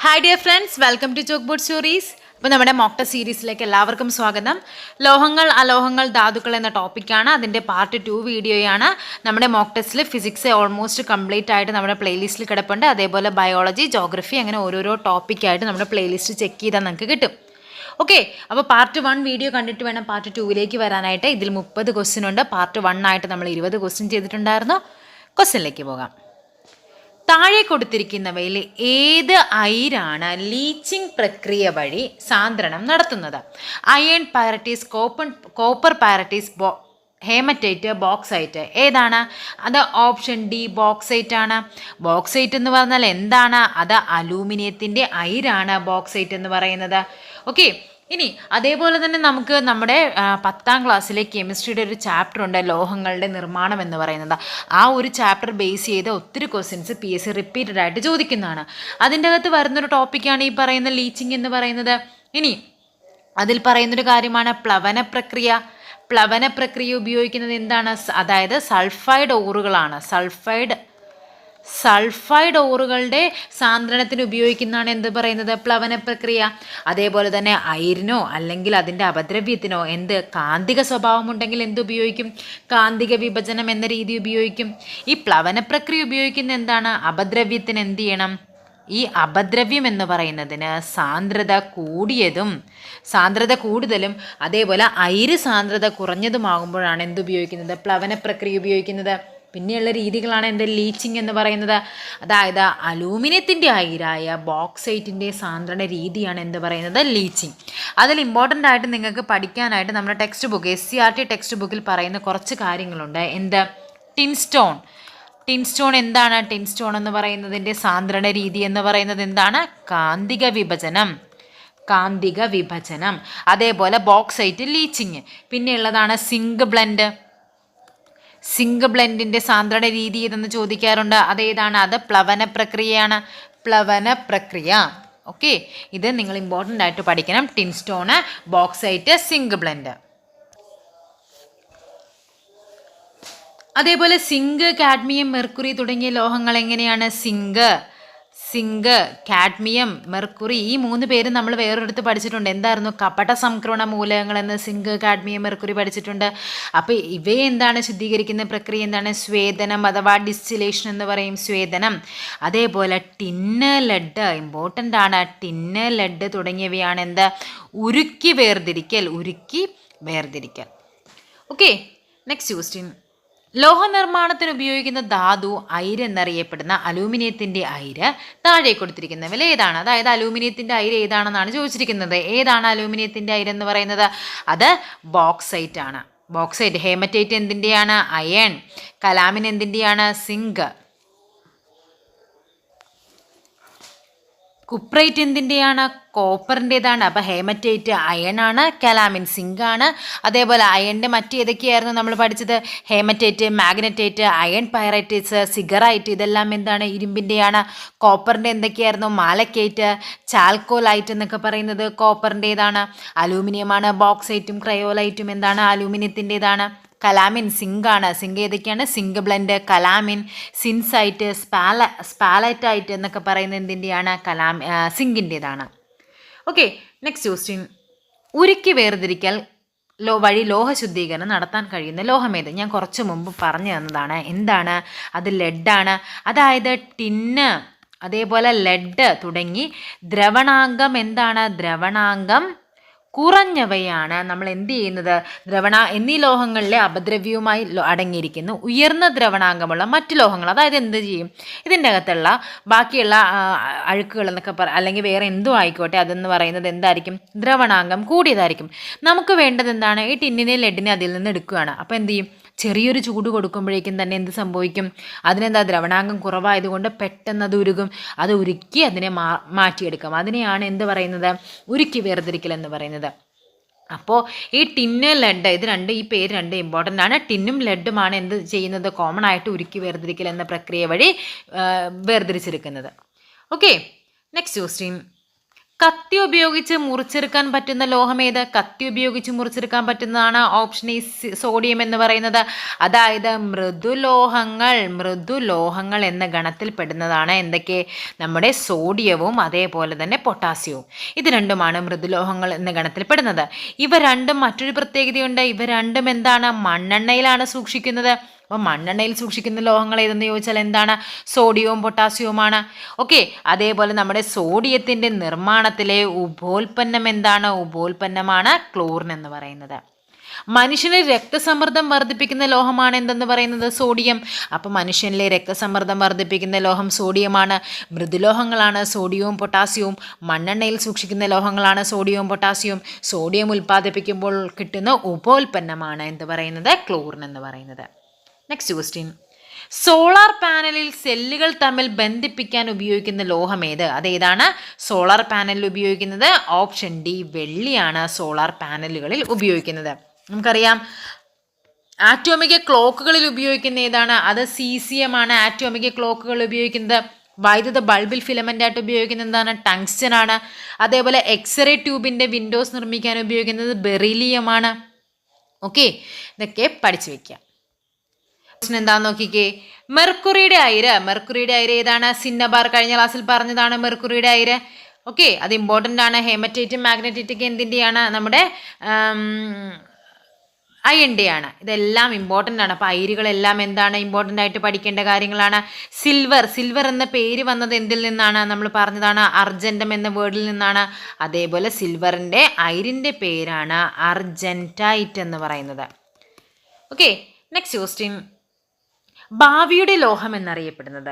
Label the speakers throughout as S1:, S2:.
S1: Hi dear friends, welcome to chalk board stories. അപ്പോൾ നമ്മുടെ mock test സീരീസിലേക്ക് എല്ലാവർക്കും സ്വാഗതം. ലോഹങ്ങൾ, അലോഹങ്ങൾ, ധാതുക്കൾ എന്ന ടോപ്പിക്കാണ്. അതിൻ്റെ പാർട്ട് 2 വീഡിയോയാണ്. നമ്മുടെ മോക്ക് ടെസ്റ്റിൽ ഫിസിക്സ് ഓൾമോസ്റ്റ് കംപ്ലീറ്റ് ആയിട്ട് നമ്മുടെ പ്ലേലിസ്റ്റിൽ കിടപ്പുണ്ട്. അതേപോലെ ബയോളജി, ജോഗ്രഫി, അങ്ങനെ ഓരോരോ ടോപ്പിക്കായിട്ട് നമ്മുടെ പ്ലേലിസ്റ്റ് ചെക്ക് ചെയ്താൽ നമുക്ക് കിട്ടും. ഓക്കെ, അപ്പോൾ പാർട്ട് 1 വീഡിയോ കണ്ടിട്ട് വേണം പാർട്ട് 2ലേക്ക് വരാനായിട്ട്. ഇതിൽ 30 ക്വസ്റ്റ്യൻ ഉണ്ട്. പാർട്ട് 1 ആയിട്ട് നമ്മൾ 20 ക്വസ്റ്റ്യൻ ചെയ്തിട്ടുണ്ടായിരുന്നു. ക്വസ്റ്റ്യനിലേക്ക് പോകാം. താഴെ കൊടുത്തിരിക്കുന്നവയിൽ ഏത് അയിരാണ് ലീച്ചിങ് പ്രക്രിയ വഴി സാന്ദ്രണം നടത്തുന്നത്? Iron pyrites, copper pyrites, haematite, bauxite. ഏതാണ് അത്? ഓപ്ഷൻ ഡി ബോക്സൈറ്റ് ആണ്. ബോക്സൈറ്റ് എന്ന് പറഞ്ഞാൽ എന്താണ്? അത് അലൂമിനിയത്തിൻ്റെ അയിരാണ് ബോക്സൈറ്റ് എന്ന് പറയുന്നത്. ഓക്കെ, ഇനി അതേപോലെ തന്നെ നമുക്ക് നമ്മുടെ 10ാം ക്ലാസ്സിലെ കെമിസ്ട്രിയുടെ ഒരു ചാപ്റ്റർ ഉണ്ട്, ലോഹങ്ങളുടെ നിർമ്മാണം എന്ന് പറയുന്നത്. ആ ഒരു ചാപ്റ്റർ ബേസ് ചെയ്ത് ഒത്തിരി ക്വസ്റ്റ്യൻസ് PSC റിപ്പീറ്റഡ് ആയിട്ട് ചോദിക്കുന്നതാണ്. അതിൻ്റെ അകത്ത് വരുന്നൊരു ടോപ്പിക്കാണ് ഈ പറയുന്ന ലീച്ചിങ് എന്ന് പറയുന്നത്. ഇനി അതിൽ പറയുന്നൊരു കാര്യമാണ് പ്ലവന പ്രക്രിയ. പ്ലവന പ്രക്രിയ ഉപയോഗിക്കുന്നത് എന്താണ്? അതായത് സൾഫൈഡ് ഓറുകളാണ്. സൾഫൈഡ് ഓറുകളുടെ സാന്ദ്രണത്തിന് ഉപയോഗിക്കുന്നതാണ് എന്ത് പറയുന്നത്? പ്ലവന പ്രക്രിയ. അതേപോലെ തന്നെ അയിരിനോ അല്ലെങ്കിൽ അതിൻ്റെ അപദ്രവ്യത്തിനോ കാന്തിക സ്വഭാവം ഉണ്ടെങ്കിൽ ഉപയോഗിക്കും? കാന്തിക വിഭജനം എന്ന രീതി ഉപയോഗിക്കും. ഈ പ്ലവന പ്രക്രിയ ഉപയോഗിക്കുന്ന എന്താണ്? അപദ്രവ്യത്തിന് എന്ത് ചെയ്യണം? ഈ അപദ്രവ്യം എന്ന് പറയുന്നതിന് സാന്ദ്രത കൂടുതലും അതേപോലെ അയിര് സാന്ദ്രത കുറഞ്ഞതുമാകുമ്പോഴാണ് ഉപയോഗിക്കുന്നത്? പ്ലവന പ്രക്രിയ ഉപയോഗിക്കുന്നത്. പിന്നെയുള്ള രീതികളാണ് ലീച്ചിങ് എന്ന് പറയുന്നത്. അതായത് അലൂമിനിയത്തിൻ്റെ അയിരായ ബോക്സൈറ്റിൻ്റെ സാന്ദ്രണ രീതിയാണ് പറയുന്നത് ലീച്ചിങ്. അതിൽ ഇമ്പോർട്ടൻ്റ് ആയിട്ട് നിങ്ങൾക്ക് പഠിക്കാനായിട്ട് നമ്മുടെ ടെക്സ്റ്റ് ബുക്ക് SCERT ടെക്സ്റ്റ് ബുക്കിൽ പറയുന്ന കുറച്ച് കാര്യങ്ങളുണ്ട്. ടിൻസ്റ്റോൺ എന്താണ്? ടിൻസ്റ്റോൺ എന്ന് പറയുന്നതിൻ്റെ സാന്ദ്രണ രീതി എന്ന് പറയുന്നത് എന്താണ്? കാന്തിക വിഭജനം. അതേപോലെ ബോക്സൈറ്റ് ലീച്ചിങ്. പിന്നെ ഉള്ളതാണ് സിങ്ക് ബ്ലെൻഡിൻ്റെ സാന്ദ്രണ രീതി ഏതെന്ന് ചോദിക്കാറുണ്ട്. അതേതാണ്? അത് പ്ലവന പ്രക്രിയയാണ്. പ്ലവന പ്രക്രിയ. ഓക്കെ, ഇത് നിങ്ങൾ ഇമ്പോർട്ടൻ്റ് ആയിട്ട് പഠിക്കണം. ടിൻസ്റ്റോണ്, ബോക്സൈറ്റ്, സിങ്ക് ബ്ലെൻഡ്. അതേപോലെ സിങ്ക്, കാഡ്മിയം, മെർക്കുറി തുടങ്ങിയ ലോഹങ്ങൾ എങ്ങനെയാണ്? സിങ്ക്, കാഡ്മിയം, മെർക്കുറി, ഈ 3 പേരും നമ്മൾ വേറൊരിടത്ത് പഠിച്ചിട്ടുണ്ട്. എന്തായിരുന്നു? കപട സംക്രമണ മൂലകങ്ങൾ എന്ന് സിങ്ക്, കാഡ്മിയം, മെർക്കുറി പഠിച്ചിട്ടുണ്ട്. അപ്പോൾ ഇവയെ ശുദ്ധീകരിക്കുന്ന പ്രക്രിയ എന്താണ്? സ്വേദനം അഥവാ ഡിസ്റ്റിലേഷൻ എന്ന് പറയും. സ്വേദനം. അതേപോലെ ടിന്ന്, ലെഡ് ഇമ്പോർട്ടൻ്റ് ആണ്. ടിന്ന്, ലെഡ് തുടങ്ങിയവയാണ് ഉരുക്കി വേർതിരിക്കൽ. Okay, next question. ലോഹനിർമ്മാണത്തിന് ഉപയോഗിക്കുന്ന ധാതു അയിര് എന്നറിയപ്പെടുന്ന അലൂമിനിയത്തിൻ്റെ അയിര് താഴെ കൊടുത്തിരിക്കുന്നവയിൽ ഏതാണ്? അതായത് അലൂമിനിയത്തിൻ്റെ അയിര് ഏതാണെന്നാണ് ചോദിച്ചിരിക്കുന്നത്. ഏതാണ് അലൂമിനിയത്തിൻ്റെ അയിര് എന്ന് പറയുന്നത്? അത് ബോക്സൈറ്റ് ആണ്. ബോക്സൈറ്റ്. ഹേമറ്റൈറ്റ് എന്തിൻ്റെയാണ്? അയൺ. കലാമിൻ എന്തിൻ്റെയാണ്? സിങ്ക്. കുപ്രൈറ്റ് എന്തിൻ്റെയാണ്? കോപ്പറിൻ്റേതാണ്. അപ്പോൾ ഹേമറ്റൈറ്റ് അയൺ ആണ്, കലാമിൻ സിങ്ക് ആണ്. അതേപോലെ അയണിൻ്റെ മറ്റേതൊക്കെയായിരുന്നു നമ്മൾ പഠിച്ചത്? Haematite, magnetite, iron pyrites, siderite, ഇതെല്ലാം എന്താണ്? ഇരുമ്പിൻ്റെയാണ്. കോപ്പറിൻ്റെ എന്തൊക്കെയായിരുന്നു? മാലക്കൈറ്റ്, ചാൽക്കോലൈറ്റ് എന്നൊക്കെ പറയുന്നത് കോപ്പറിൻ്റേതാണ്. അലൂമിനിയമാണ്. ബോക്സൈറ്റും ക്രയോലൈറ്റും എന്താണ്? അലൂമിനിയത്തിൻ്റേതാണ്. കലാമിൻ സിങ്ക് ആണ്. സിങ്ക് ഏതൊക്കെയാണ്? Zinc blende, calamine, zincite, sphalerite എന്നൊക്കെ പറയുന്നത് എന്തിൻ്റെയാണ്? സിങ്കിൻ്റേതാണ്. Okay, next question. ഉരുക്കി വേർതിരിക്കൽ വഴി ലോഹ ശുദ്ധീകരണം നടത്താൻ കഴിയുന്ന ലോഹമേത്? ഞാൻ കുറച്ച് മുമ്പ് പറഞ്ഞു തന്നതാണ്. എന്താണ് അത്? ലെഡാണ്. അതായത് ടിന്ന്, അതേപോലെ ലെഡ് തുടങ്ങി ദ്രവണാങ്കം എന്താണ്? ദ്രവണാങ്കം കുറഞ്ഞവയാണ് നമ്മൾ എന്ത് ചെയ്യുന്നത്? എന്നീ ലോഹങ്ങളിലെ അപദ്രവ്യവുമായി അടങ്ങിയിരിക്കുന്നു ഉയർന്ന ദ്രവണാങ്കമുള്ള മറ്റു ലോഹങ്ങൾ. അതായത് എന്ത് ചെയ്യും? ഇതിൻ്റെ അകത്തുള്ള ബാക്കിയുള്ള അഴുക്കുകൾ എന്നൊക്കെ അല്ലെങ്കിൽ വേറെ എന്തും ആയിക്കോട്ടെ, അതെന്ന് പറയുന്നത് എന്തായിരിക്കും? ദ്രവണാങ്കം കൂടിയതായിരിക്കും. നമുക്ക് വേണ്ടത് എന്താണ്? ഈ ടിന്നിനെ ലെഡിനെ അതിൽ നിന്ന് എടുക്കുകയാണ്. അപ്പോൾ എന്ത് ചെയ്യും? ചെറിയൊരു ചൂട് കൊടുക്കുമ്പോഴേക്കും തന്നെ എന്ത് സംഭവിക്കും? ദ്രവണാങ്കം കുറവായതുകൊണ്ട് പെട്ടെന്ന് അത് ഉരുകും. അത് ഉരുക്കി അതിനെ മാറ്റിയെടുക്കാം. അതിനെയാണ് എന്ത് പറയുന്നത്? ഉരുക്കി വേർതിരിക്കൽ എന്ന് പറയുന്നത്. അപ്പോൾ ഈ ടിന്ന്, ലെഡ്, ഈ പേര് ഇമ്പോർട്ടൻ്റ് ആണ്. ടിന്നും ലെഡുമാണ് എന്ത് ചെയ്യുന്നത്? കോമൺ ആയിട്ട് ഉരുക്കി വേർതിരിക്കൽ എന്ന പ്രക്രിയ വഴി വേർതിരിച്ചെടുക്കുന്നത്. Okay, next question. കത്തി ഉപയോഗിച്ച് മുറിച്ചെടുക്കാൻ പറ്റുന്ന ലോഹം ഏത്? കത്തി ഉപയോഗിച്ച് മുറിച്ചെടുക്കാൻ പറ്റുന്നതാണ് ഓപ്ഷൻ എ സോഡിയം എന്ന് പറയുന്നത്. അതായത് മൃദുലോഹങ്ങൾ എന്ന ഗണത്തിൽ പെടുന്നതാണ് എന്തൊക്കെ? നമ്മുടെ സോഡിയവും അതേപോലെ തന്നെ പൊട്ടാസ്യവും. ഇത് രണ്ടുമാണ് മൃദുലോഹങ്ങൾ എന്ന ഗണത്തിൽ പെടുന്നത്. ഇവ രണ്ടും മറ്റൊരു പ്രത്യേകതയുണ്ട്. ഇവ രണ്ടും എന്താണ്? മണ്ണെണ്ണയിലാണ് സൂക്ഷിക്കുന്നത്. അപ്പം മണ്ണെണ്ണയിൽ സൂക്ഷിക്കുന്ന ലോഹങ്ങൾ ഏതെന്ന് ചോദിച്ചാൽ എന്താണ്? സോഡിയവും പൊട്ടാസ്യവുമാണ്. ഓക്കെ, അതേപോലെ നമ്മുടെ സോഡിയത്തിൻ്റെ നിർമ്മാണത്തിലെ ഉപോൽപ്പന്നം എന്താണ്? ഉപോൽപ്പന്നമാണ് ക്ലോറിൻ എന്ന് പറയുന്നത്. മനുഷ്യന് രക്തസമ്മർദ്ദം വർദ്ധിപ്പിക്കുന്ന ലോഹമാണ് എന്തെന്ന് പറയുന്നത്? സോഡിയം. അപ്പം മനുഷ്യനിലെ രക്തസമ്മർദ്ദം വർദ്ധിപ്പിക്കുന്ന ലോഹം സോഡിയമാണ്. മൃദുലോഹങ്ങളാണ് സോഡിയവും പൊട്ടാസ്യവും. മണ്ണെണ്ണയിൽ സൂക്ഷിക്കുന്ന ലോഹങ്ങളാണ് സോഡിയവും പൊട്ടാസ്യവും. സോഡിയം ഉൽപ്പാദിപ്പിക്കുമ്പോൾ കിട്ടുന്ന ഉപോൽപ്പന്നമാണ് എന്ത് പറയുന്നത്? ക്ലോറിൻ എന്ന് പറയുന്നത്. Next question. സോളാർ പാനലിൽ സെല്ലുകൾ തമ്മിൽ ബന്ധിപ്പിക്കാൻ ഉപയോഗിക്കുന്ന ലോഹം ഏത്? അതേതാണ് സോളാർ പാനലിൽ ഉപയോഗിക്കുന്നത്? ഓപ്ഷൻ ഡി വെള്ളിയാണ് സോളാർ പാനലുകളിൽ ഉപയോഗിക്കുന്നത്. നമുക്കറിയാം ആറ്റോമിക ക്ലോക്കുകളിൽ ഉപയോഗിക്കുന്ന ഏതാണ്? അത് സീസിയം ആണ് ആറ്റോമിക ക്ലോക്കുകൾ ഉപയോഗിക്കുന്നത്. വൈദ്യുത ബൾബിൽ ഫിലമെൻ്റ് ആയിട്ട് ഉപയോഗിക്കുന്നത് എന്താണ്? ടങ്സ്റ്റൻ ആണ്. അതേപോലെ എക്സ്റേ ട്യൂബിൻ്റെ വിൻഡോസ് നിർമ്മിക്കാൻ ഉപയോഗിക്കുന്നത് ബെറിലിയമാണ്. ഓക്കെ, ഇതൊക്കെ പഠിച്ചു വെക്കുക. എന്താന്ന് നോക്കിക്കേ. മെർക്കുറിയുടെ അയിര് ഏതാണ്? സിന്നബാർ കഴിഞ്ഞ ക്ലാസ്സിൽ പറഞ്ഞതാണ് മെർക്കുറിയുടെ അയിര്. ഓക്കെ, അത് ഇമ്പോർട്ടൻ്റ് ആണ്. ഹേമറ്റൈറ്റും മാഗ്നറ്റൈറ്റൊക്കെ എന്തിൻ്റെയാണ്? നമ്മുടെ അയണിൻ്റെ ആണ്. ഇതെല്ലാം ഇമ്പോർട്ടൻ്റ് ആണ്. അപ്പോൾ അയിരുകളെല്ലാം എന്താണ്? ഇമ്പോർട്ടൻ്റ് ആയിട്ട് പഠിക്കേണ്ട കാര്യങ്ങളാണ്. സിൽവർ എന്ന പേര് വന്നത് എന്തിൽ നിന്നാണ്? നമ്മൾ പറഞ്ഞതാണ് അർജൻറ്റം എന്ന വേർഡിൽ നിന്നാണ്. അതേപോലെ സിൽവറിൻ്റെ അയിരിൻ്റെ പേരാണ് അർജൻറ്റൈറ്റ് എന്ന് പറയുന്നത്. Okay, next question. ഭാവിയുടെ ലോഹം എന്നറിയപ്പെടുന്നത്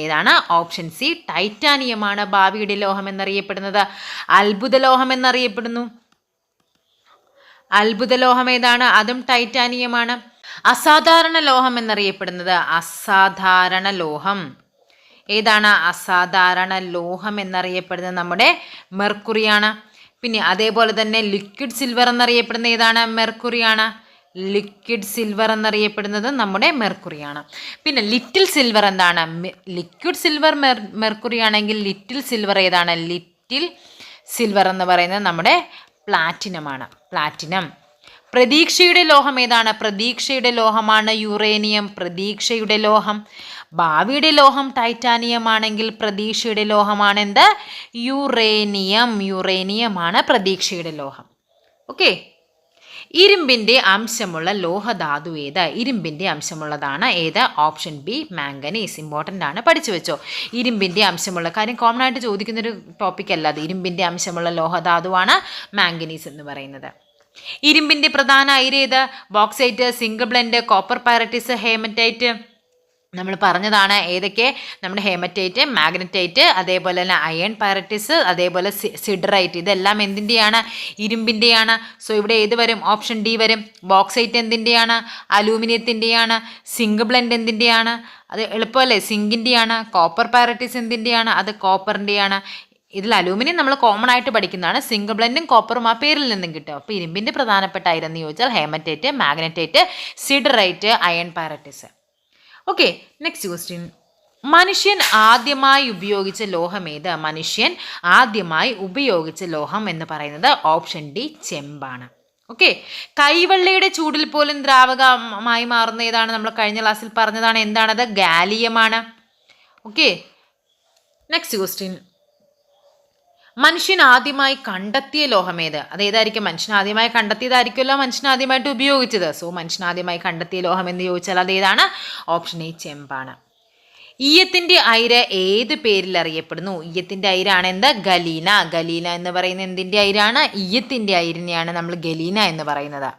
S1: ഏതാണ്? ഓപ്ഷൻ സി ടൈറ്റാനിയമാണ് ഭാവിയുടെ ലോഹം എന്നറിയപ്പെടുന്നത്. അത്ഭുത ലോഹം എന്നറിയപ്പെടുന്നു. അത്ഭുത ലോഹം ഏതാണ്? അതും ടൈറ്റാനിയമാണ്. അസാധാരണ ലോഹം എന്നറിയപ്പെടുന്നത് ഏതാണ്? അസാധാരണ ലോഹം എന്നറിയപ്പെടുന്നത് നമ്മുടെ മെർക്കുറിയാണ്. പിന്നെ അതേപോലെ തന്നെ ലിക്വിഡ് സിൽവർ എന്നറിയപ്പെടുന്ന ഏതാണ്? മെർക്കുറിയാണ്. ലിക്വിഡ് സിൽവർ എന്നറിയപ്പെടുന്നത് നമ്മുടെ മെർക്കുറിയാണ്. പിന്നെ ലിറ്റിൽ സിൽവർ എന്താണ്? ലിക്വിഡ് സിൽവർ മെർക്കുറി ആണെങ്കിൽ ലിറ്റിൽ സിൽവർ ഏതാണ്? ലിറ്റിൽ സിൽവർ എന്ന് പറയുന്നത് നമ്മുടെ പ്ലാറ്റിനമാണ്. പ്ലാറ്റിനം. പ്രതീക്ഷയുടെ ലോഹം ഏതാണ്? പ്രതീക്ഷയുടെ ലോഹമാണ് യുറേനിയം. പ്രതീക്ഷയുടെ ലോഹം. ഭാവിയുടെ ലോഹം ടൈറ്റാനിയം ആണെങ്കിൽ പ്രതീക്ഷയുടെ ലോഹമാണ് എന്ത്? യുറേനിയമാണ് പ്രതീക്ഷയുടെ ലോഹം. ഓക്കെ, ഇരുമ്പിൻ്റെ അംശമുള്ള ലോഹധാതു ഏത്? ഇരുമ്പിൻ്റെ അംശമുള്ളതാണ് ഏത്? Option B manganese. ഇമ്പോർട്ടൻ്റ് ആണ്, പഠിച്ചു വെച്ചോ. ഇരുമ്പിൻ്റെ അംശമുള്ള കാര്യം കോമൺ ആയിട്ട് ചോദിക്കുന്നൊരു ടോപ്പിക് അല്ല അത്. ഇരുമ്പിൻ്റെ അംശമുള്ള ലോഹധാതുവാണ് മാംഗനീസ് എന്ന് പറയുന്നത്. ഇരുമ്പിൻ്റെ പ്രധാന അയിര് ഏത്? Bauxite, single blende, copper pyrites, haematite. നമ്മൾ പറഞ്ഞതാണ് ഏതൊക്കെ? നമ്മുടെ ഹേമറ്റൈറ്റ്, മാഗ്നറ്റൈറ്റ്, അതേപോലെ തന്നെ അയൺ പൈറൈറ്റിസ്, അതേപോലെ സിഡറൈറ്റ്. ഇതെല്ലാം എന്തിൻ്റെയാണ്? ഇരുമ്പിൻ്റെയാണ്. സോ ഇവിടെ ഏത് വരും? ഓപ്ഷൻ ഡി വരും. ബോക്സൈറ്റ് എന്തിൻ്റെയാണ്? അലൂമിനിയത്തിൻ്റെയാണ്. സിങ്ക് ബ്ലെൻഡ് എന്തിൻ്റെയാണ്? അത് എളുപ്പമല്ലേ, സിങ്കിൻ്റെയാണ്. Copper pyrites എന്തിൻ്റെയാണ്? അത് കോപ്പറിൻ്റെയാണ്. ഇതിൽ അലൂമിനിയം നമ്മൾ കോമൺ ആയിട്ട് പഠിക്കുന്നതാണ്. സിംഗിൾ ബ്ലെൻഡും കോപ്പറും ആ പേരിൽ നിന്നും കിട്ടും. അപ്പോൾ ഇരുമ്പിൻ്റെ പ്രധാനപ്പെട്ട അയിരെന്ന് ചോദിച്ചാൽ haematite, magnetite, siderite, iron pyrites. Okay, next question. മനുഷ്യൻ ആദ്യമായി ഉപയോഗിച്ച ലോഹം ഏത്? മനുഷ്യൻ ആദ്യമായി ഉപയോഗിച്ച ലോഹം എന്ന് പറയുന്നത് ഓപ്ഷൻ ഡി ചെമ്പാണ്. ഓക്കെ, കൈവെള്ളയുടെ ചൂടിൽ പോലും ദ്രാവകമായി മാറുന്ന ഏതാണ്? നമ്മൾ കഴിഞ്ഞ ക്ലാസ്സിൽ പറഞ്ഞതാണ്. എന്താണത്? ഗാലിയമാണ്. Okay, next question. മനുഷ്യൻ ആദ്യമായി കണ്ടെത്തിയ ലോഹം ഏത്? അതേതായിരിക്കും? മനുഷ്യൻ ആദ്യമായി കണ്ടെത്തിയതായിരിക്കുമല്ലോ മനുഷ്യൻ ആദ്യമായിട്ട് ഉപയോഗിച്ചത്. സോ മനുഷ്യൻ ആദ്യമായി കണ്ടെത്തിയ ലോഹം എന്ന് ചോദിച്ചാൽ അതേതാണ്? Option A ചെമ്പാണ്. ഈയത്തിൻ്റെ അയിര് ഏത് പേരിൽ അറിയപ്പെടുന്നു? ഈയത്തിൻ്റെ അയിരാണ് എന്ത്? ഗലീന. ഗലീന എന്ന് പറയുന്ന എന്തിൻ്റെ അയിരാണ്? ഈയത്തിൻ്റെ അയിരിനെയാണ് നമ്മൾ ഗലീന എന്ന് പറയുന്നത്.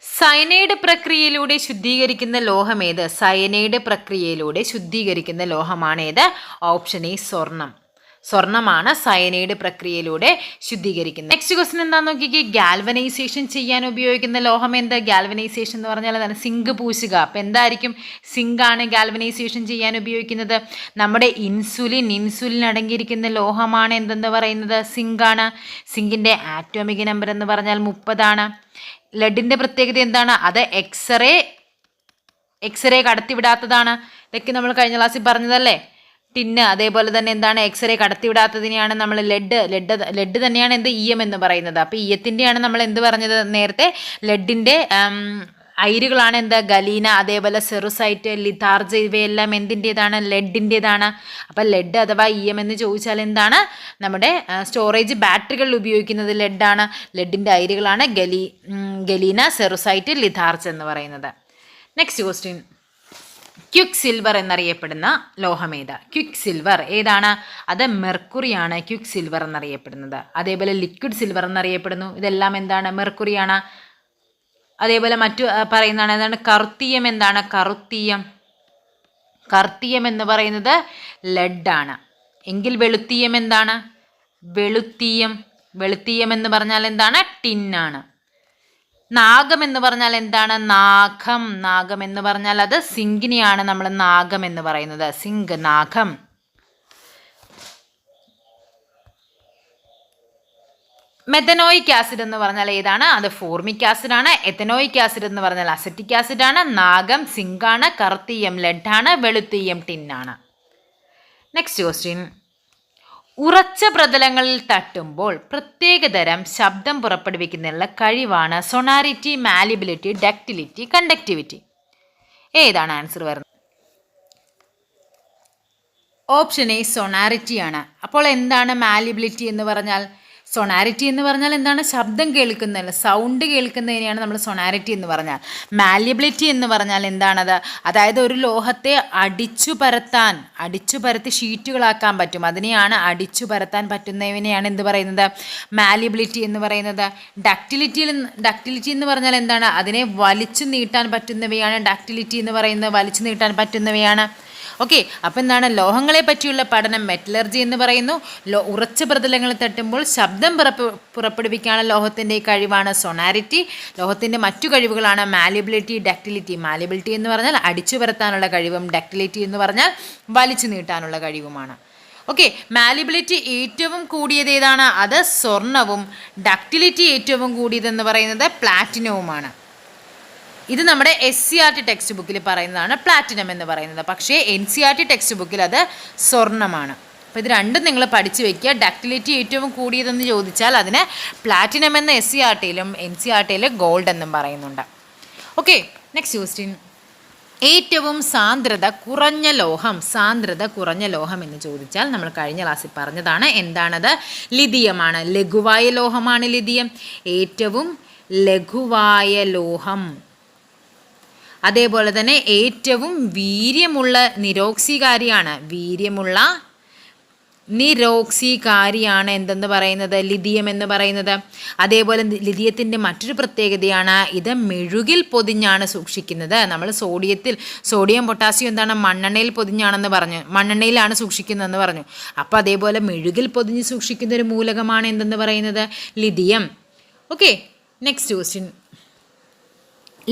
S1: സയനൈഡ് പ്രക്രിയയിലൂടെ ശുദ്ധീകരിക്കുന്ന ലോഹം ഏത്? സയനൈഡ് പ്രക്രിയയിലൂടെ ശുദ്ധീകരിക്കുന്ന ലോഹമാണ് ഏത്? ഓപ്ഷൻ എ സ്വർണ്ണമാണ് സയനൈഡ് പ്രക്രിയയിലൂടെ ശുദ്ധീകരിക്കുന്നത്. നെക്സ്റ്റ് ക്വസ്റ്റ്യൻ എന്താണെന്ന് നോക്കിക്കേ. ഗാൽവനൈസേഷൻ ചെയ്യാൻ ഉപയോഗിക്കുന്ന ലോഹം എന്ത്? ഗാൽവനൈസേഷൻ എന്ന് പറഞ്ഞാൽ എന്താണ്? സിങ്ക് പൂശുക. അപ്പം എന്തായിരിക്കും? സിങ്കാണ് ഗാൽവനൈസേഷൻ ചെയ്യാൻ ഉപയോഗിക്കുന്നത്. നമ്മുടെ ഇൻസുലിൻ അടങ്ങിയിരിക്കുന്ന ലോഹമാണ് എന്തെന്ന് പറയുന്നത്? സിങ്കാണ്. സിങ്കിൻ്റെ ആറ്റോമിക് നമ്പർ എന്ന് പറഞ്ഞാൽ 30 ലെഡിൻ്റെ പ്രത്യേകത എന്താണ്? അത് എക്സ്റേ കടത്തിവിടാത്തതാണ്. ഇതൊക്കെ നമ്മൾ കഴിഞ്ഞ ക്ലാസ്സിൽ പറഞ്ഞതല്ലേ. ടിന്ന്, അതേപോലെ തന്നെ എന്താണ് എക്സ്റേ കടത്തിവിടാത്തതിനെയാണ് നമ്മൾ ലെഡ് തന്നെയാണ് എന്ത് ഈയം എന്ന് പറയുന്നത്. അപ്പോൾ ഈയത്തിൻ്റെയാണ് നമ്മൾ എന്ത് പറഞ്ഞത് നേരത്തെ, ലെഡിൻ്റെ അയിരുകളാണ് എന്താ ഗലീന, അതേപോലെ സെറുസൈറ്റ്, ലിഥാർജ്, ഇവയെല്ലാം എന്തിൻ്റെതാണ്, ലെഡിൻ്റെതാണ്. അപ്പം ലെഡ് അഥവാ ഈയം എന്ന് ചോദിച്ചാൽ എന്താണ്, നമ്മുടെ സ്റ്റോറേജ് ബാറ്ററികളിൽ ഉപയോഗിക്കുന്നത് ലെഡാണ്. ലെഡിൻ്റെ അയിരുകളാണ് ഗലീന, സെറുസൈറ്റ്, ലിഥാർജ് എന്ന് പറയുന്നത്. നെക്സ്റ്റ് ക്വസ്റ്റ്യൻ, ക്വിക്ക് സിൽവർ എന്നറിയപ്പെടുന്ന ലോഹമേത. ക്വിക്ക് സിൽവർ ഏതാണ്, അത് മെർക്കുറിയാണ് ക്വിക്ക് സിൽവർ എന്നറിയപ്പെടുന്നത്. അതേപോലെ ലിക്വിഡ് സിൽവർ എന്നറിയപ്പെടുന്നു. ഇതെല്ലാം എന്താണ്, മെർക്കുറിയാണ്. അതേപോലെ മറ്റു പറയുന്നതാണ് എന്താണ്, കറുത്തീയം. എന്താണ് കറുത്തീയം? കറുത്തീയം എന്ന് പറയുന്നത് ലെഡാണ്. എങ്കിൽ വെളുത്തീയം എന്താണ്, വെളുത്തീയം എന്ന് പറഞ്ഞാൽ എന്താണ്, ടിന്നാണ്. നാഗം എന്ന് പറഞ്ഞാൽ എന്താണ്, നാഗം എന്ന് പറഞ്ഞാൽ അത് സിങ്കിനെയാണ് നമ്മൾ നാഗം എന്ന് പറയുന്നത്, സിങ്ക്, നാഗം. മെഥനോയിക് ആസിഡ് എന്ന് പറഞ്ഞാൽ ഏതാണ്, അത് ഫോർമിക് ആസിഡ് ആണ്. എഥനോയിക് ആസിഡ് എന്ന് പറഞ്ഞാൽ അസറ്റിക് ആസിഡ് ആണ്. നാഗം സിങ്കാണ്, കറുത്തീയം ലെഡാണ്, വെളുത്തീയം ടിന്നാണ്. നെക്സ്റ്റ് ക്വസ്റ്റ്യൻ, ഉറച്ച പ്രതലങ്ങളിൽ തട്ടുമ്പോൾ പ്രത്യേകതരം ശബ്ദം പുറപ്പെടുവിക്കുന്നതിനുള്ള കഴിവാണ് സൊണാരിറ്റി, മാലിബിലിറ്റി, ഡക്റ്റിലിറ്റി, കണ്ടക്ടിവിറ്റി. ഏതാണ് ആൻസർ വരുന്നത്? ഓപ്ഷൻ എ സൊണാരിറ്റി ആണ്. അപ്പോൾ എന്താണ് മാലിബിലിറ്റി എന്ന് പറഞ്ഞാൽ? സൊണാരിറ്റി എന്ന് പറഞ്ഞാൽ എന്താണ്, ശബ്ദം കേൾക്കുന്നതിന്, സൗണ്ട് കേൾക്കുന്നതിനെയാണ് നമ്മൾ സൊണാരിറ്റി എന്ന് പറഞ്ഞാൽ. മാലിബിലിറ്റി എന്ന് പറഞ്ഞാൽ എന്താണത്, അതായത് ഒരു ലോഹത്തെ അടിച്ചു പരത്തി ഷീറ്റുകളാക്കാൻ പറ്റും, അതിനെയാണ് അടിച്ചു പരത്താൻ പറ്റുന്നതിനെയാണ് എന്ത് പറയുന്നത്, മാലിബിലിറ്റി എന്ന് പറയുന്നത്. ഡക്റ്റിലിറ്റി എന്ന് പറഞ്ഞാൽ എന്താണ്, അതിനെ വലിച്ചു നീട്ടാൻ പറ്റുന്നവയാണ് ഡക്റ്റിലിറ്റി എന്ന് പറയുന്നത്, വലിച്ചു നീട്ടാൻ പറ്റുന്നവയാണ്. ഓക്കെ, അപ്പം എന്താണ്, ലോഹങ്ങളെ പറ്റിയുള്ള പഠനം മെറ്റലർജി എന്ന് പറയുന്നു. ഉറച്ച പ്രതലങ്ങളിൽ തട്ടുമ്പോൾ ശബ്ദം പുറപ്പെടുവിക്കാനുള്ള ലോഹത്തിൻ്റെ കഴിവാണ് സൊണാരിറ്റി. ലോഹത്തിൻ്റെ മറ്റു കഴിവുകളാണ് മാലിബിലിറ്റി, ഡക്റ്റിലിറ്റി. മാലിബിലിറ്റി എന്ന് പറഞ്ഞാൽ അടിച്ചു പരത്താനുള്ള കഴിവും, ഡക്റ്റിലിറ്റി എന്ന് പറഞ്ഞാൽ വലിച്ചു നീട്ടാനുള്ള കഴിവുമാണ്. ഓക്കെ, മാലിബിലിറ്റി ഏറ്റവും കൂടിയത് ഏതാണ്, അത് സ്വർണവും. ഡക്റ്റിലിറ്റി ഏറ്റവും കൂടിയതെന്ന് പറയുന്നത് പ്ലാറ്റിനവുമാണ്. ഇത് നമ്മുടെ SCERT ടെക്സ്റ്റ് ബുക്കിൽ പറയുന്നതാണ് പ്ലാറ്റിനം എന്ന് പറയുന്നത്. പക്ഷേ NCERT ടെക്സ്റ്റ് ബുക്കിൽ അത് സ്വർണ്ണമാണ്. അപ്പോൾ ഇത് രണ്ടും നിങ്ങൾ പഠിച്ചു വയ്ക്കുക. ഡക്റ്റിലിറ്റി ഏറ്റവും കൂടിയതെന്ന് ചോദിച്ചാൽ അതിന് പ്ലാറ്റിനം എന്ന SCERTയിലും NCERTയിൽ ഗോൾഡ് എന്നും പറയുന്നുണ്ട്. ഓക്കെ, നെക്സ്റ്റ് ക്വസ്റ്റ്യൻ, ഏറ്റവും സാന്ദ്രത കുറഞ്ഞ ലോഹം എന്ന് ചോദിച്ചാൽ നമ്മൾ കഴിഞ്ഞ ക്ലാസ്സിൽ പറഞ്ഞതാണ്. എന്താണത്? ലിഥിയമാണ്. ലഘുവായ ലോഹമാണ് ലിഥിയം. ഏറ്റവും ലഘുവായ ലോഹം. അതേപോലെ തന്നെ ഏറ്റവും വീര്യമുള്ള നിരോക്സികാരിയാണ് എന്തെന്ന് പറയുന്നത്, ലിഥിയം എന്ന് പറയുന്നത്. അതേപോലെ ലിഥിയത്തിൻ്റെ മറ്റൊരു പ്രത്യേകതയാണ് ഇത് മെഴുകിൽ പൊതിഞ്ഞാണ് സൂക്ഷിക്കുന്നത്. നമ്മൾ സോഡിയം പൊട്ടാസ്യം എന്താണ്, മണ്ണെണ്ണയിലാണ് സൂക്ഷിക്കുന്നതെന്ന് പറഞ്ഞു. അപ്പോൾ അതേപോലെ മെഴുകിൽ പൊതിഞ്ഞ് സൂക്ഷിക്കുന്ന ഒരു മൂലകമാണ് എന്തെന്ന് പറയുന്നത്, lithium. Okay, next question,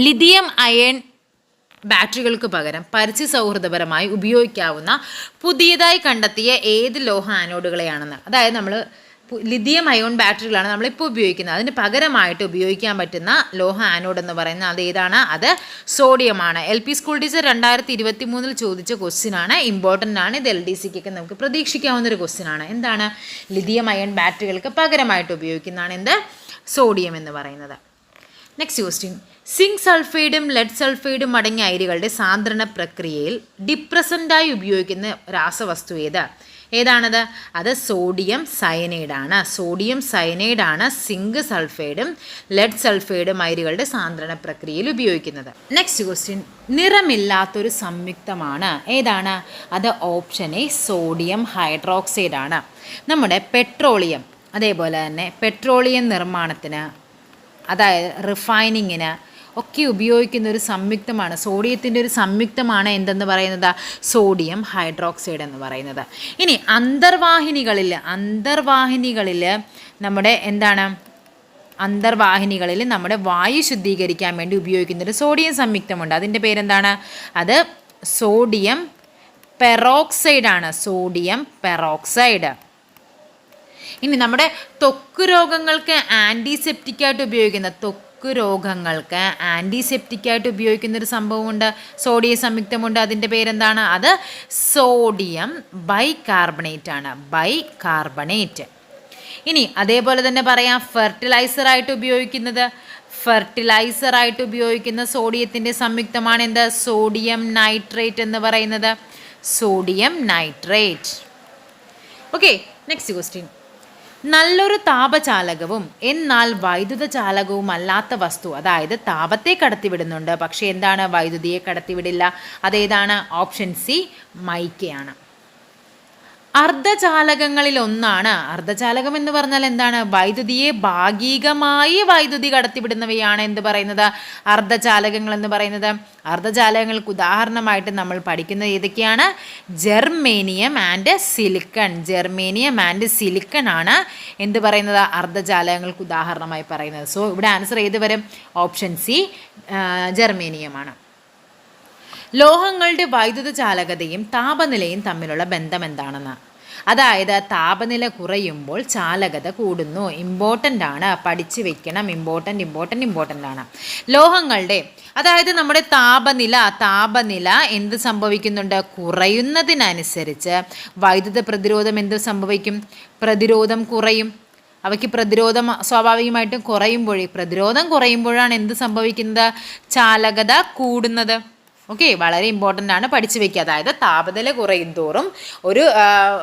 S1: lithium ion ബാറ്ററികൾക്ക് പകരം പരിസ്ഥിതി സൗഹൃദപരമായി ഉപയോഗിക്കാവുന്ന പുതിയതായി കണ്ടെത്തിയ ഏത് ലോഹ ആനോഡുകളെയാണെന്ന്. അതായത് നമ്മൾ ലിഥിയം അയോൺ ബാറ്ററികളാണ് നമ്മളിപ്പോൾ ഉപയോഗിക്കുന്നത്. അതിന് പകരമായിട്ട് ഉപയോഗിക്കാൻ പറ്റുന്ന ലോഹ ആനോഡ് എന്ന് പറയുന്നത് അത് ഏതാണ്? അത് സോഡിയമാണ്. LP സ്കൂൾ ടീച്ചർ 2023 ചോദിച്ച ക്വസ്റ്റ്യനാണ്, ഇമ്പോർട്ടൻ്റ് ആണ്. ഇത് LDCക്കൊക്കെ നമുക്ക് പ്രതീക്ഷിക്കാവുന്ന ഒരു ക്വസ്റ്റ്യനാണ്. എന്താണ്? ലിഥിയം അയൺ ബാറ്ററികൾക്ക് പകരമായിട്ട് ഉപയോഗിക്കുന്നതാണ് എന്ത്? സോഡിയം എന്ന് പറയുന്നത്. നെക്സ്റ്റ് ക്വസ്റ്റ്യൻ, സിങ്ക് സൾഫൈഡും ലെഡ് സൾഫൈഡും അടങ്ങിയ അയിരുകളുടെ സാന്ദ്രണ പ്രക്രിയയിൽ ഡിപ്രസൻ്റായി ഉപയോഗിക്കുന്ന രാസവസ്തു ഏതാണത്? അത് സോഡിയം സയനൈഡാണ്. സിങ്ക് സൾഫൈഡും ലെഡ് സൾഫൈഡും അയിരുകളുടെ സാന്ദ്രണ പ്രക്രിയയിൽ ഉപയോഗിക്കുന്നത്. നെക്സ്റ്റ് ക്വസ്റ്റ്യൻ, നിറമില്ലാത്തൊരു സംയുക്തമാണ് ഏതാണ്? അത് ഓപ്ഷൻ എ സോഡിയം ഹൈഡ്രോക്സൈഡ് ആണ്. നമ്മുടെ പെട്രോളിയം, അതേപോലെ തന്നെ പെട്രോളിയം നിർമ്മാണത്തിന്, അതായത് റിഫൈനിങ്ങിന് ഒക്കെ ഉപയോഗിക്കുന്ന ഒരു സംയുക്തമാണ്, സോഡിയത്തിൻ്റെ ഒരു സംയുക്തമാണ് എന്തെന്ന് പറയുന്നത്? സോഡിയം ഹൈഡ്രോക്സൈഡ് എന്ന് പറയുന്നത്. ഇനി അന്തർവാഹിനികളിൽ നമ്മുടെ എന്താണ്, നമ്മുടെ വായു ശുദ്ധീകരിക്കാൻ വേണ്ടി ഉപയോഗിക്കുന്നൊരു സോഡിയം സംയുക്തമുണ്ട്. അതിൻ്റെ പേരെന്താണ്? അത് സോഡിയം പെറോക്സൈഡ് ആണ്. ഇനി നമ്മുടെ ത്വക്ക് രോഗങ്ങൾക്ക് ആൻറ്റിസെപ്റ്റിക്കായിട്ട് ഉപയോഗിക്കുന്ന, ത്വക്ക് ത്വക്ക് രോഗങ്ങൾക്ക് ആൻറ്റിസെപ്റ്റിക്കായിട്ട് ഉപയോഗിക്കുന്നൊരു സംഭവമുണ്ട്, സോഡിയം സംയുക്തമുണ്ട്. അതിൻ്റെ പേരെന്താണ്? അത് സോഡിയം ബൈകാർബണേറ്റ് ആണ്, ബൈകാർബണേറ്റ്. ഇനി അതേപോലെ തന്നെ പറയാം, ഫെർട്ടിലൈസറായിട്ട് ഉപയോഗിക്കുന്ന സോഡിയത്തിൻ്റെ സംയുക്തമാണ് എന്ത്? സോഡിയം നൈട്രേറ്റ് എന്ന് പറയുന്നത്, sodium nitrate. Okay, next question. നല്ലൊരു താപചാലകവും എന്നാൽ വൈദ്യുത ചാലകവും അല്ലാത്ത വസ്തു, അതായത് താപത്തെ കടത്തിവിടുന്നുണ്ട് പക്ഷേ എന്താണ്? വൈദ്യുതിയെ കടത്തിവിടില്ല. അതേതാണ്? Option C, മൈക്കയാണ്. അർദ്ധചാലകങ്ങളിൽ ഒന്നാണ്. അർദ്ധചാലകം എന്ന് പറഞ്ഞാൽ എന്താണ്? വൈദ്യുതിയെ ഭാഗികമായി വൈദ്യുതി കടത്തിവിടുന്നവയാണ് എന്ത് പറയുന്നത്? അർദ്ധചാലകങ്ങൾ എന്ന് പറയുന്നത്. അർദ്ധചാലകങ്ങൾക്ക് ഉദാഹരണമായിട്ട് നമ്മൾ പഠിക്കുന്നത് ഏതൊക്കെയാണ്? Germanium and silicon. Germanium and silicon ആണ് എന്ത് പറയുന്നത്? അർദ്ധചാലകങ്ങൾക്ക് ഉദാഹരണമായി പറയുന്നത്. സോ ഇവിടെ ആൻസർ ഏത് വരും? ഓപ്ഷൻ സി, ജെർമേനിയമാണ്. ലോഹങ്ങളുടെ വൈദ്യുത ചാലകതയും താപനിലയും തമ്മിലുള്ള ബന്ധം എന്താണെന്ന്. അതായത് താപനില കുറയുമ്പോൾ ചാലകത കൂടുന്നു. ഇമ്പോർട്ടൻ്റ് ആണ്, പഠിച്ചു വെക്കണം. ഇമ്പോർട്ടൻ്റ് ആണ്. ലോഹങ്ങളുടെ, അതായത് നമ്മുടെ താപനില എന്ത് സംഭവിക്കുന്നുണ്ട്? കുറയുന്നതിനനുസരിച്ച് വൈദ്യുത പ്രതിരോധം എന്ത് സംഭവിക്കും? പ്രതിരോധം കുറയും. അവയ്ക്ക് പ്രതിരോധം സ്വാഭാവികമായിട്ടും പ്രതിരോധം കുറയുമ്പോഴാണ് എന്ത് സംഭവിക്കുന്നത്? ചാലകത കൂടുന്നത്. ഓക്കെ, വളരെ ഇമ്പോർട്ടൻ്റ് ആണ്, പഠിച്ചു വെക്കുക. അതായത് താപനില കുറയും തോറും ഒരു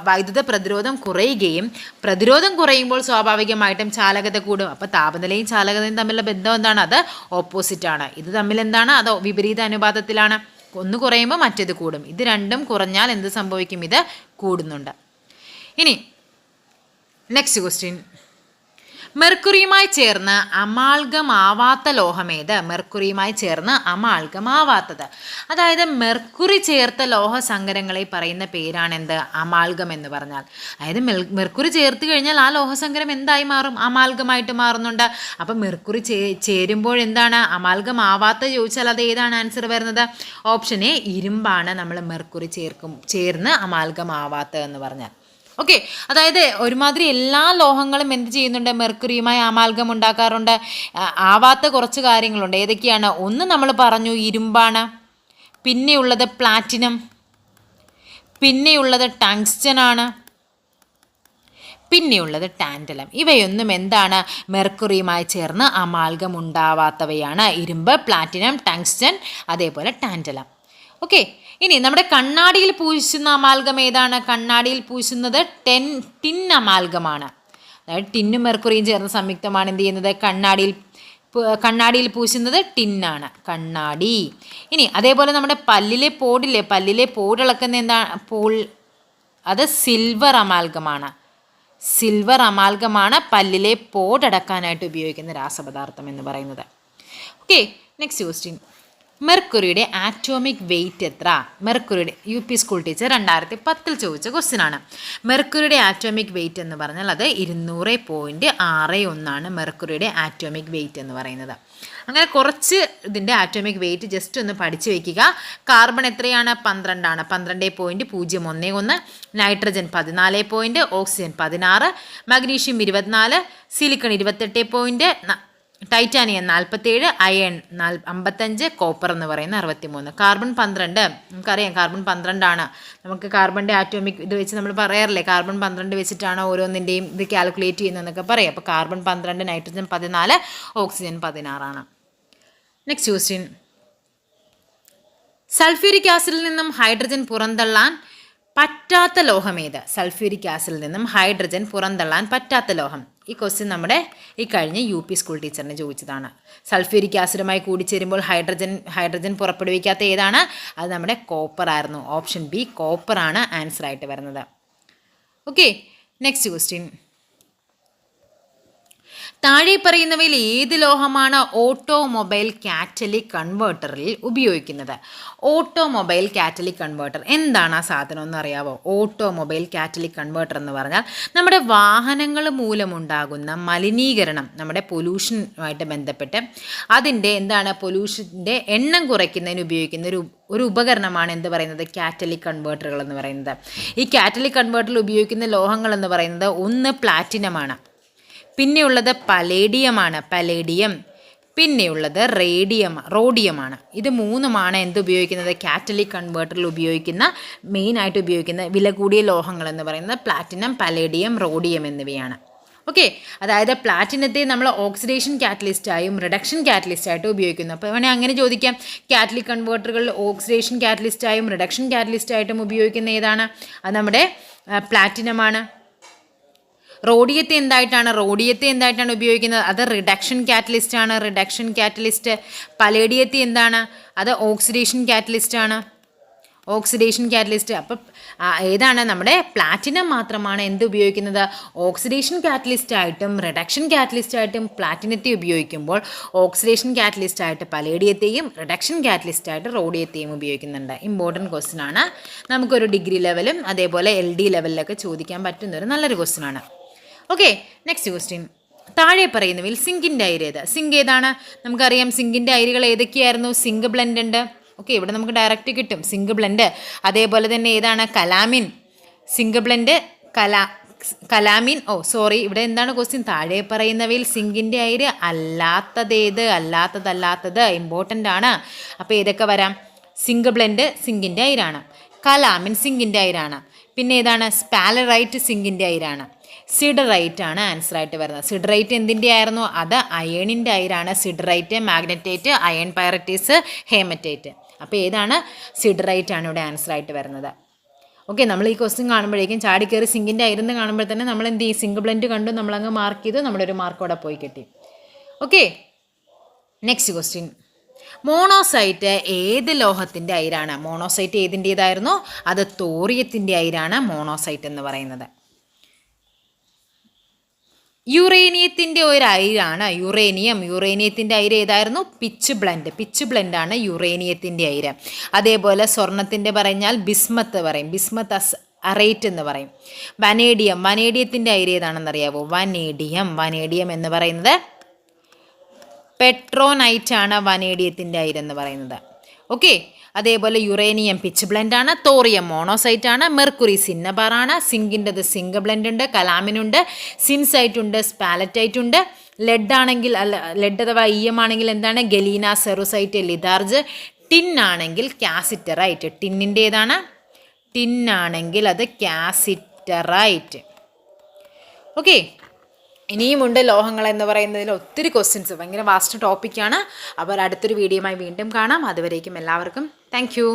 S1: വൈദ്യുത പ്രതിരോധം കുറയുകയും പ്രതിരോധം കുറയുമ്പോൾ സ്വാഭാവികമായിട്ടും ചാലകത കൂടും. അപ്പോൾ താപനിലയും ചാലകതയും തമ്മിലുള്ള ബന്ധം എന്താണ്? അത് ഓപ്പോസിറ്റാണ്. ഇത് തമ്മിൽ എന്താണ്? അത് വിപരീത അനുപാതത്തിലാണ്. ഒന്ന് കുറയുമ്പോൾ മറ്റേത് കൂടും. ഇത് രണ്ടും കുറഞ്ഞാൽ എന്ത് സംഭവിക്കും? ഇത് കൂടുന്നുണ്ട്. ഇനി നെക്സ്റ്റ് ക്വസ്റ്റ്യൻ. മെർക്കുറിയുമായി ചേർന്ന് അമാൽഗമാവാത്ത ലോഹമേത്? മെർക്കുറിയുമായി ചേർന്ന് അമാൽഗമാവാത്തത്, അതായത് മെർക്കുറി ചേർത്ത ലോഹസങ്കരങ്ങളെ പറയുന്ന പേരാണ് എന്ത്? അമാൽഗം എന്ന് പറഞ്ഞാൽ. അതായത് മെർക്കുറി ചേർത്ത് കഴിഞ്ഞാൽ ആ ലോഹസങ്കരം എന്തായി മാറും? അമാൽഗമായിട്ട് മാറുന്നുണ്ട്. അപ്പം മെർക്കുറി ചേരുമ്പോൾ എന്താണ്? അമാൽഗമാവാത്ത ചോദിച്ചാൽ അത് ഏതാണ് ആൻസർ വരുന്നത്? ഓപ്ഷൻ എ, ഇരുമ്പാണ് നമ്മൾ മെർക്കുറി ചേർന്ന് അമാൽഗമാവാത്തത് എന്ന് പറഞ്ഞാൽ. ഓക്കെ, അതായത് ഒരുമാതിരി എല്ലാ ലോഹങ്ങളും എന്ത് ചെയ്യുന്നുണ്ട്? മെർക്കുറിയുമായി അമാൽഗം ഉണ്ടാക്കാറുണ്ട്. ആവാത്ത കുറച്ച് കാര്യങ്ങളുണ്ട്. ഏതൊക്കെയാണ്? ഒന്ന് നമ്മൾ പറഞ്ഞു, ഇരുമ്പാണ്. പിന്നെയുള്ളത് പ്ലാറ്റിനം, പിന്നെയുള്ളത് ടങ്സ്റ്റൻ ആണ്, പിന്നെയുള്ളത് ടാൻറ്റലം. ഇവയൊന്നും എന്താണ്? മെർക്കുറിയുമായി ചേർന്ന് അമാൽഗം ഉണ്ടാവാത്തവയാണ്. ഇരുമ്പ്, പ്ലാറ്റിനം, ടങ്സ്റ്റൻ, അതേപോലെ ടാൻറ്റലം. ഓക്കെ, ഇനി നമ്മുടെ കണ്ണാടിയിൽ പൂശുന്ന അമാൽഗം ഏതാണ്? കണ്ണാടിയിൽ പൂശുന്നത് ടിൻ അമാൽഗമാണ്. അതായത് ടിന്നും മെർക്കുറിയും ചേർന്ന സംയുക്തമാണ് എന്ത് ചെയ്യുന്നത്? കണ്ണാടിയിൽ പൂശുന്നത് ടിന്നാണ്, കണ്ണാടി. ഇനി അതേപോലെ നമ്മുടെ പല്ലിലെ പോട് ഇളക്കുന്ന എന്താണ്? അത് സിൽവർ അമാൽഗമാണ് പല്ലിലെ പോടടക്കാനായിട്ട് ഉപയോഗിക്കുന്ന രാസപദാർത്ഥം എന്ന് പറയുന്നത്. Okay, next question. മെർക്കുറിയുടെ ആറ്റോമിക് വെയ്റ്റ് എത്ര? മെർക്കുറിയുടെ UP സ്കൂൾ ടീച്ചർ 2010 ചോദിച്ച ക്വസ്റ്റ്യൻ ആണ്. മെർക്കുറിയുടെ ആറ്റോമിക് വെയ്റ്റ് എന്ന് പറഞ്ഞാൽ അത് 200.61 മെർക്കുറിയുടെ ആറ്റോമിക് വെയ്റ്റ് എന്ന് പറയുന്നത്. അങ്ങനെ കുറച്ച് ഇതിൻ്റെ ആറ്റോമിക് വെയ്റ്റ് ജസ്റ്റ് ഒന്ന് പഠിച്ചു വയ്ക്കുക. കാർബൺ എത്രയാണ്? 12 ആണ്, 12.011. Nitrogen 14, oxygen 16, magnesium 24, silicon 28, titanium 47, iron 55, copper എന്ന് പറയുന്ന 63. കാർബൺ 12 നമുക്കറിയാം, കാർബൺ 12 ആണ്. നമുക്ക് കാർബണിൻ്റെ ആറ്റോമിക് ഇത് വെച്ച് നമ്മൾ പറയാറില്ലേ, കാർബൺ 12 വെച്ചിട്ടാണ് ഓരോന്നിൻ്റെയും ഇത് കാൽക്കുലേറ്റ് ചെയ്യുന്നതെന്നൊക്കെ പറയാം. അപ്പോൾ കാർബൺ 12, നൈട്രജൻ 14, ഓക്സിജൻ 16 ആണ്. Next question. സൾഫ്യൂരിക് ആസിഡിൽ നിന്നും ഹൈഡ്രജൻ പുറന്തള്ളാൻ പറ്റാത്ത ലോഹമേത്? സൾഫ്യൂരിക് ആസിഡിൽ നിന്നും ഹൈഡ്രജൻ പുറന്തള്ളാൻ പറ്റാത്ത ലോഹം. ഈ ക്വസ്റ്റ്യൻ നമ്മുടെ ഈ കഴിഞ്ഞ UP സ്കൂൾ ടീച്ചറിനെ ചോദിച്ചതാണ്. സൾഫ്യൂരിക് ആസിഡുമായി കൂടിച്ചേരുമ്പോൾ ഹൈഡ്രജൻ പുറപ്പെടുവിക്കാത്ത ഏതാണ്? അത് നമ്മുടെ കോപ്പർ ആയിരുന്നു. ഓപ്ഷൻ ബി, കോപ്പറാണ് ആൻസർ ആയിട്ട് വരുന്നത്. Okay, next question. താഴെ പറയുന്നവയിൽ ഏത് ലോഹമാണ് ഓട്ടോമൊബൈൽ കാറ്റലിക് കൺവേർട്ടറിൽ ഉപയോഗിക്കുന്നത്? ഓട്ടോമൊബൈൽ കാറ്റലിക് കൺവേർട്ടർ എന്താണ് ആ സാധനം എന്ന് അറിയാവോ? ഓട്ടോമൊബൈൽ കാറ്റലിക് കൺവേർട്ടർ എന്ന് പറഞ്ഞാൽ നമ്മുടെ വാഹനങ്ങൾ മൂലമുണ്ടാകുന്ന മലിനീകരണം, നമ്മുടെ പൊല്യൂഷനുമായിട്ട് ബന്ധപ്പെട്ട് അതിൻ്റെ പൊല്യൂഷൻ്റെ എണ്ണം കുറയ്ക്കുന്നതിന് ഉപയോഗിക്കുന്ന ഒരു ഉപകരണമാണ് എന്ത് പറയുന്നത്? കാറ്റലിക് കൺവേർട്ടറുകൾ എന്ന് പറയുന്നത്. ഈ കാറ്റലിക് കൺവേർട്ടറിൽ ഉപയോഗിക്കുന്ന ലോഹങ്ങൾ എന്ന് പറയുന്നത് ഒന്ന് പ്ലാറ്റിനമാണ്, പിന്നെയുള്ളത് പലേഡിയമാണ്, പിന്നെയുള്ളത് റോഡിയമാണ്. ഇത് മൂന്നുമാണ് ഉപയോഗിക്കുന്നത് കാറ്റലിക് കൺവേർട്ടറിൽ ഉപയോഗിക്കുന്ന മെയിനായിട്ട് ഉപയോഗിക്കുന്ന വില കൂടിയ ലോഹങ്ങൾ എന്ന് പറയുന്നത് പ്ലാറ്റിനം, പലേഡിയം, റോഡിയം എന്നിവയാണ്. ഓക്കെ, അതായത് പ്ലാറ്റിനത്തെ നമ്മൾ ഓക്സിഡേഷൻ കാറ്റലിസ്റ്റായും റിഡക്ഷൻ കാറ്റലിസ്റ്റായിട്ടും ഉപയോഗിക്കുന്നു. അപ്പോൾ വേണമെങ്കിൽ അങ്ങനെ ചോദിക്കാം, കാറ്റലിക് കൺവേർട്ടറുകൾ ഓക്സിഡേഷൻ കാറ്റലിസ്റ്റായും റിഡക്ഷൻ കാറ്റലിസ്റ്റായിട്ടും ഉപയോഗിക്കുന്ന ഏതാണ്? അത് നമ്മുടെ പ്ലാറ്റിനമാണ്. റോഡിയത്തെ എന്തായിട്ടാണ് ഉപയോഗിക്കുന്നത്? അത് റിഡക്ഷൻ കാറ്റലിസ്റ്റ്. പലേഡിയത്തെ എന്താണ്? അത് ഓക്സിഡേഷൻ കാറ്റലിസ്റ്റ്. അപ്പം ഏതാണ്? നമ്മുടെ പ്ലാറ്റിനം മാത്രമാണ് ഉപയോഗിക്കുന്നത്? ഓക്സിഡേഷൻ കാറ്റലിസ്റ്റായിട്ടും റിഡക്ഷൻ കാറ്റലിസ്റ്റായിട്ടും പ്ലാറ്റിനത്തെ ഉപയോഗിക്കുമ്പോൾ ഓക്സിഡേഷൻ കാറ്റലിസ്റ്റായിട്ട് പലേഡിയത്തെയും റിഡക്ഷൻ കാറ്റലിസ്റ്റായിട്ട് റോഡിയത്തെയും ഉപയോഗിക്കുന്നുണ്ട്. ഇമ്പോർട്ടൻറ്റ് ക്വസ്റ്റ്യൻ ആണ്. നമുക്കൊരു ഡിഗ്രി ലെവലും അതേപോലെ LD ലെവലിലൊക്കെ ചോദിക്കാൻ പറ്റുന്നൊരു നല്ലൊരു ക്വസ്റ്റ്യൻ ആണ്. Okay, next question. താഴെ പറയുന്നവയിൽ സിങ്കിൻ്റെ അയിര് ഏത്? സിങ്ക് ഏതാണ്? നമുക്കറിയാം സിങ്കിൻ്റെ അയിരുകൾ ഏതൊക്കെയായിരുന്നു? സിങ്ക് ബ്ലെൻഡ് ഉണ്ട്. ഓക്കെ, ഇവിടെ നമുക്ക് ഡയറക്റ്റ് കിട്ടും സിങ്ക് ബ്ലെൻഡ്. അതേപോലെ തന്നെ ഏതാണ്? കലാമിൻ. Zinc blende, calamine. ഇവിടെ എന്താണ് ക്വസ്റ്റ്യൻ? താഴെ പറയുന്നവയിൽ സിങ്കിൻ്റെ അയിര് അല്ലാത്തത് ഇമ്പോർട്ടൻ്റ് ആണ്. അപ്പോൾ ഏതൊക്കെ വരാം? സിങ്ക് ബ്ലെൻഡ് സിങ്കിൻ്റെ അയിരാണ്. കലാമിൻ സിങ്കിൻ്റെ അയിരാണ്. പിന്നെ ഏതാണ്? സ്പാലറൈറ്റ് സിങ്കിൻ്റെ അയിരാണ്. സിഡറൈറ്റ് ആണ് ആൻസർ ആയിട്ട് വരുന്നത്. സിഡറൈറ്റ് എന്തിൻ്റെ ആയിരുന്നു? അത് അയണിൻ്റെ അയിരാണ്. Siderite, magnetite, iron pyrites, haematite. അപ്പോൾ ഏതാണ്? സിഡറൈറ്റ് ആണ് ഇവിടെ ആൻസർ ആയിട്ട് വരുന്നത്. ഓക്കെ, നമ്മൾ ഈ ക്വസ്റ്റ്യൻ കാണുമ്പോഴേക്കും ചാടിക്കയറി സിങ്കിൻ്റെ അയിരുന്ന് കാണുമ്പോൾ തന്നെ നമ്മൾ എന്ത് ചെയ്യും? സിങ്ക് ബ്ലെൻഡ് കണ്ടു, നമ്മളങ്ങ് മാർക്ക് ചെയ്തു, നമ്മുടെ ഒരു മാർക്ക് അവിടെ പോയി കിട്ടി. Okay, next question. മോണോസൈറ്റ് ഏത് ലോഹത്തിൻ്റെ അയിരാണ്? മോണോസൈറ്റ് ഏതിൻ്റേതായിരുന്നു? അത് തോറിയത്തിൻ്റെ അയിരാണ് മോണോസൈറ്റ് എന്ന് പറയുന്നത്. യുറേനിയത്തിൻ്റെ ഒരു അയിരാണ് യുറേനിയത്തിൻ്റെ അയിര് ഏതായിരുന്നു? പിച്ച് ബ്ലെൻഡ് ആണ് യുറേനിയത്തിൻ്റെ അയിര്. അതേപോലെ സ്വർണത്തിൻ്റെ പറഞ്ഞാൽ ബിസ്മത്ത് പറയും, ബിസ്മത്ത് അറേറ്റ് എന്ന് പറയും. വനേഡിയത്തിൻ്റെ അയിര് ഏതാണെന്നറിയാവോ? വനേഡിയം എന്ന് പറയുന്നത് പെട്രോനൈറ്റ് ആണ് വനേഡിയത്തിൻ്റെ അയിരെന്ന് പറയുന്നത്. ഓക്കെ, അതേപോലെ യുറേനിയം പിച്ച് ബ്ലെൻഡ് ആണ്, തോറിയം മോണോസൈറ്റ് ആണ്, മെർക്കുറി സിന്നബാറാണ്, സിങ്കിൻ്റെത് സിങ്ക് ബ്ലെൻഡ് ഉണ്ട്, കലാമിനുണ്ട്, സിൻസൈറ്റ് ഉണ്ട്, സ്പാലറ്റൈറ്റ് ഉണ്ട്. ലെഡ് അഥവാ EM ആണെങ്കിൽ എന്താണ്? Galena, cerussite, litharge. ടിൻ ആണെങ്കിൽ കാസിറ്ററൈറ്റ്. ടിന്നിൻ്റെ ഏതാണ്? ടിന്നാണെങ്കിൽ അത് കാസിറ്ററൈറ്റ്. ഓക്കെ, ഇനിയുമുണ്ട് ലോഹങ്ങൾ എന്ന് പറയുന്നതിൽ ഒത്തിരി ക്വസ്റ്റ്യൻസ്, ഭയങ്കര വാസ്റ്റ് ടോപ്പിക്കാണ്. അപ്പോൾ അടുത്തൊരു വീഡിയോയുമായി വീണ്ടും കാണാം. അതുവരേക്കും എല്ലാവർക്കും താങ്ക് യു.